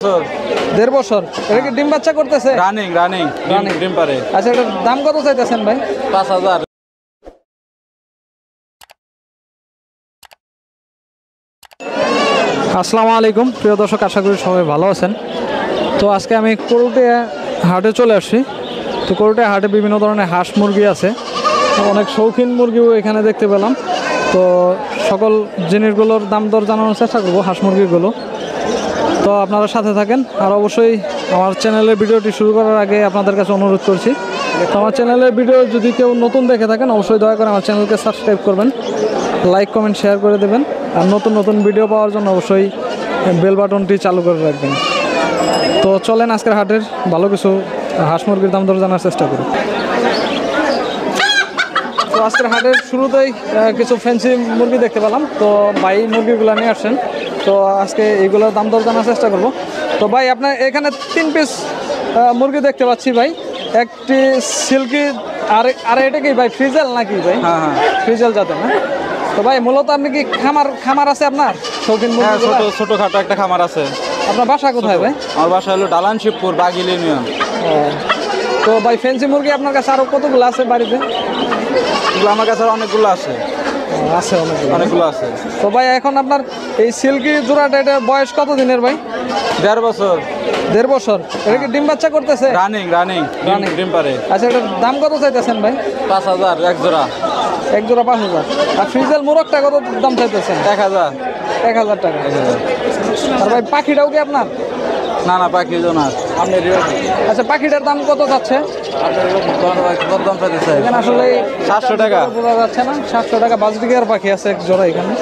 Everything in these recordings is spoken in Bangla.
বছর। 1.5 বছর। এটা কি ডিম বাচ্চা করতেছে? রানিং রানিং ডিম পারে। আচ্ছা, এটার দাম কত চাইতেছেন ভাই? 5,000। আসসালামু আলাইকুম প্রিয় দর্শক, আশা করি সবাই ভালো আছেন। তো আজকে আমি করুটিয়া হাটে চলে আসছি। তো করুটিয়া হাটে বিভিন্ন ধরনের হাঁস মুরগি আছে, অনেক শৌখিন মুরগিও এখানে দেখতে পেলাম। তো সকল জিনিসগুলোর দাম দর জানানোর চেষ্টা করবো, হাঁস মুরগিগুলো। তো আপনারা সাথে থাকেন। আর অবশ্যই আমার চ্যানেলের ভিডিওটি শুরু করার আগে আপনাদের কাছে অনুরোধ করছি, তো আমার চ্যানেলের ভিডিও যদি কেউ নতুন দেখে থাকেন অবশ্যই দয়া করে আমার চ্যানেলকে সাবস্ক্রাইব করবেন, লাইক কমেন্ট শেয়ার করে দেবেন। আর নতুন নতুন ভিডিও পাওয়ার জন্য অবশ্যই বেল বাটনটি চালু করে রাখবেন। তো চলেন আজকের হাটের ভালো কিছু হাঁস মুরগির দাম দর জানার চেষ্টা করি। তো আজকের হাটের শুরুতেই কিছু ফ্যান্সি মুরগি দেখতে পেলাম। তো ভাই মুরগিগুলো নিয়ে আসছেন, তো আজকে এইগুলোর দাম দর জানার চেষ্টা করব। তো ভাই আপনার এখানে 3 পিস মুরগি দেখতে পাচ্ছি ভাই, একটি সিল্কি আর এটা কি ভাই ফ্রিজেল নাকি ভাই? হ্যাঁ হ্যাঁ, ফ্রিজেল জাতের না? তো ভাই মূলত আপনি কি খামার আছে আপনার শৌখিন হ্যাঁ মুরগি? ছোটখাটো একটা খামার আছে। আপনার বাসা কোথায় ভাই? আমার বাসা হলো ডালান শিবপুর বাগিল ইউনিয়ন। তো ভাই ফ্যান্সি মুরগি আপনার কাছে আরো কতগুলো আছে বাড়িতে? এগুলো আমার কাছে অনেকগুলো আছে। আছে অনেকগুলো আছে। তো ভাই এখন আপনার এই সিল্কি জোড়াটা এটার বয়স কত দিনের ভাই? 1.5 বছর। 1.5 বছর। এটা কি ডিম বাচ্চা করতেছে? রানিং ডিম পারে। আচ্ছা, এটার দাম কত চাইতেছেন ভাই? 5,000 এক জোড়া। এক জোড়া 5,000। আর ফ্রিজেল মোরগটা কত দাম চাইতেছেন? 1,000। 1,000 টাকা। আর ভাই পাখিটাও কি আপনার? না পাখি জোনার। আচ্ছা, পাখিটার দাম কত যাচ্ছে? দাম চাইতেছে এখানে আসলে 700 টাকা। বোঝা যাচ্ছে না। 700 টাকা বাজবিকের পাখি আছে এক জোড়া এখানে।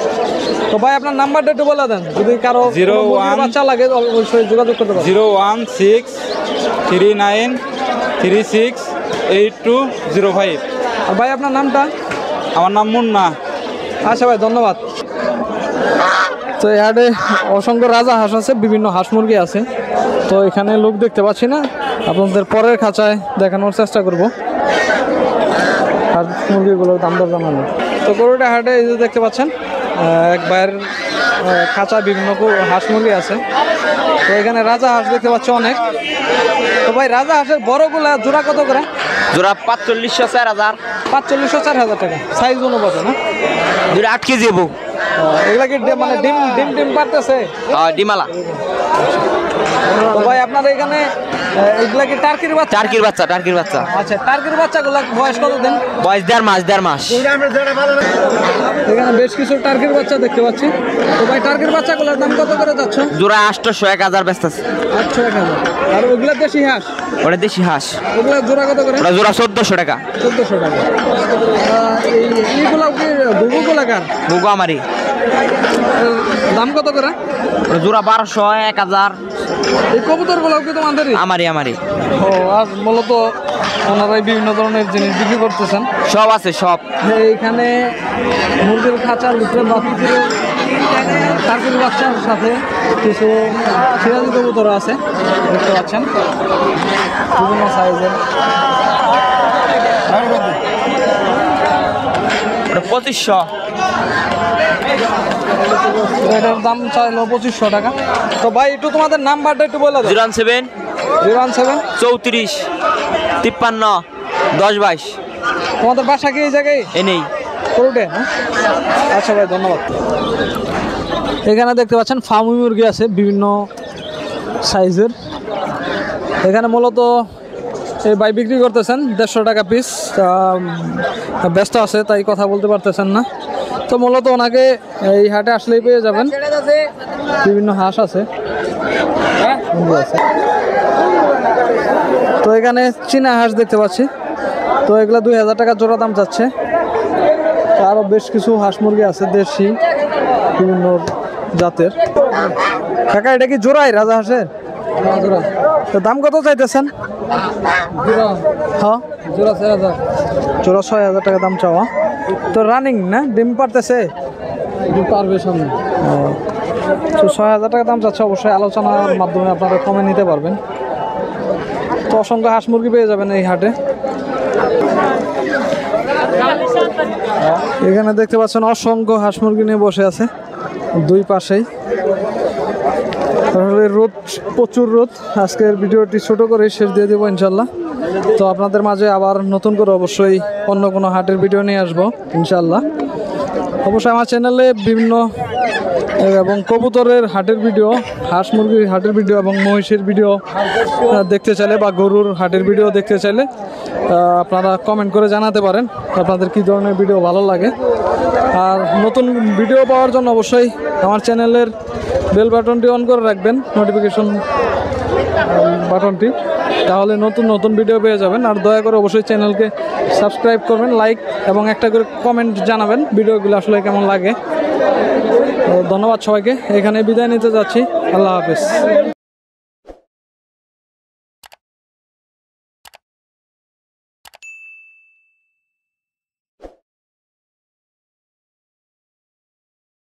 তো ভাই আপনার নাম্বারটা একটু বলে দেন, যদি কারো 01 বাচ্চা লাগে অবশ্যই যোগাযোগ করতে পারেন। 01639368205। আর ভাই আপনার নামটা? আমার নাম মুন্না। আচ্ছা ভাই, ধন্যবাদ। তো এই হাটে অসংখ্য রাজা হাঁস আছে, বিভিন্ন হাঁস মুরগি আছে। তো এখানে লোক দেখতে পাচ্ছি না, আপনাদের পরের খাঁচায় দেখানোর চেষ্টা করব হাঁস মুরগিগুলোর দাম দর জানানো। তো গরুটা হাটে এই যে দেখতে পাচ্ছেন এক ভাইয়ের খাঁচায় বিভিন্ন হাঁস মুরগি আছে। তো এখানে রাজা হাঁস দেখতে পাচ্ছি অনেক। তো ভাই রাজা হাঁসের বড়গুলা জোড়া কত করে? জোড়া 4500 4000। 4500 4000 টাকা সাইজ অনুপাতে না? জোড়া 8 কেজি হবো। এগুলা কি মানে ডিম পারতেছে? ডিমালা। তো ভাই আপনার এখানে এগুলা কি টার্কির বাচ্চা? টার্কির বাচ্চা। আচ্ছা, টার্কির বাচ্চাগুলা বয়স কত দিন? বয়স 1.5 মাস। এখানে বেশ কিছু টার্কির বাচ্চা দেখতে পাচ্ছি। তো ভাই টার্কির বাচ্চাগুলোর দাম কত করে যাচ্ছে? জোড়া 800 1000 ব্যস্ত আছে। 800 1000। আর ওগুলা দেশি হাঁস? ওটা দেশি হাঁস। ওগুলা জোড়া কত করে? ওটা জোড়া 1400 টাকা। 1400 টাকা। এইগুলা কি গুগুগুলা কার? বুগো আমারি। দাম কত করে? ওটা জোড়া 1200 1000। এই কবুতরগুলো কি তোমাদেরই? আমারি। ও, আর মূলত ওনারাই বিভিন্ন ধরনের জিনিস বিক্রি করতেছেন। সব আছে সব। এইখানে মুরগির খাঁচার ভিতরে টার্কির বাচ্চার সাথে কিছু সিরাজি কবুতর আছে দেখতে পাচ্ছেন, বিভিন্ন সাইজের। ওটা 2500। এটার দাম চাইলো 2500 টাকা। তো ভাই একটু তোমাদের নাম্বারটা একটু বলে দাও। 017 017 34 53 10 22। তোমাদের বাসা কি এই জায়গায়? নেই করুটে? আচ্ছা ভাই, ধন্যবাদ। এখানে দেখতে পাচ্ছেন ফার্মি মুরগি আছে বিভিন্ন সাইজের। এখানে মূলত এই ভাই বিক্রি করতেছেন 150 টাকা পিস। ব্যস্ত আছে তাই কথা বলতে পারতেছেন না। তো মূলত ওনাকে এই হাটে আসলেই পেয়ে যাবেন, বিভিন্ন হাঁস আছে। তো এখানে চীনা হাঁস দেখতে পাচ্ছি। তো এগুলো 2000 টাকা জোড়া দাম যাচ্ছে। আরও বেশ কিছু হাঁস মুরগি আছে দেশি বিভিন্ন জাতের। কাকা এটা কি জোড়াই রাজা হাঁসের? জোড়া। তো দাম কত চাইতেছেন? হ্যাঁ, জোড়া 6000। জোড়া 6000 টাকা দাম চাওয়া। তো রানিং না, ডিম পারতেছে? ডিম পারবে সামনে। তো 6000 টাকা দাম চাচ্ছে। অবশ্যই আলোচনার মাধ্যমে আপনারা কমে নিতে পারবেন। তো অসংখ্য হাঁস মুরগি পেয়ে যাবেন এই হাটে। এখানে দেখতে পাচ্ছেন অসংখ্য হাঁস মুরগি নিয়ে বসে আছে দুই পাশেই। রোদ, প্রচুর রোদ। আজকের ভিডিওটি ছোট করে শেষ দিয়ে দেবো ইনশাল্লাহ। তো আপনাদের মাঝে আবার নতুন করে অবশ্যই অন্য কোনো হাটের ভিডিও নিয়ে আসবো ইনশাল্লাহ। অবশ্যই আমার চ্যানেলে বিভিন্ন এবং কবুতরের হাটের ভিডিও, হাঁস মুরগির হাটের ভিডিও এবং মহিষের ভিডিও দেখতে চাইলে বা গরুর হাটের ভিডিও দেখতে চাইলে আপনারা কমেন্ট করে জানাতে পারেন আপনাদের কী ধরনের ভিডিও ভালো লাগে। আর নতুন ভিডিও পাওয়ার জন্য অবশ্যই আমার চ্যানেলের বেল বাটনটি অন করে রাখবেন, নোটিফিকেশন বাটনটি, তাহলে নতুন নতুন ভিডিও পেয়ে যাবেন। আর দয়া করে অবশ্যই চ্যানেলকে সাবস্ক্রাইব করবেন, লাইক এবং একটা করে কমেন্ট জানাবেন ভিডিওগুলো আসলে কেমন লাগে। তো ধন্যবাদ সবাইকে, এখানে বিদায় নিতে যাচ্ছি। আল্লাহ হাফেজ।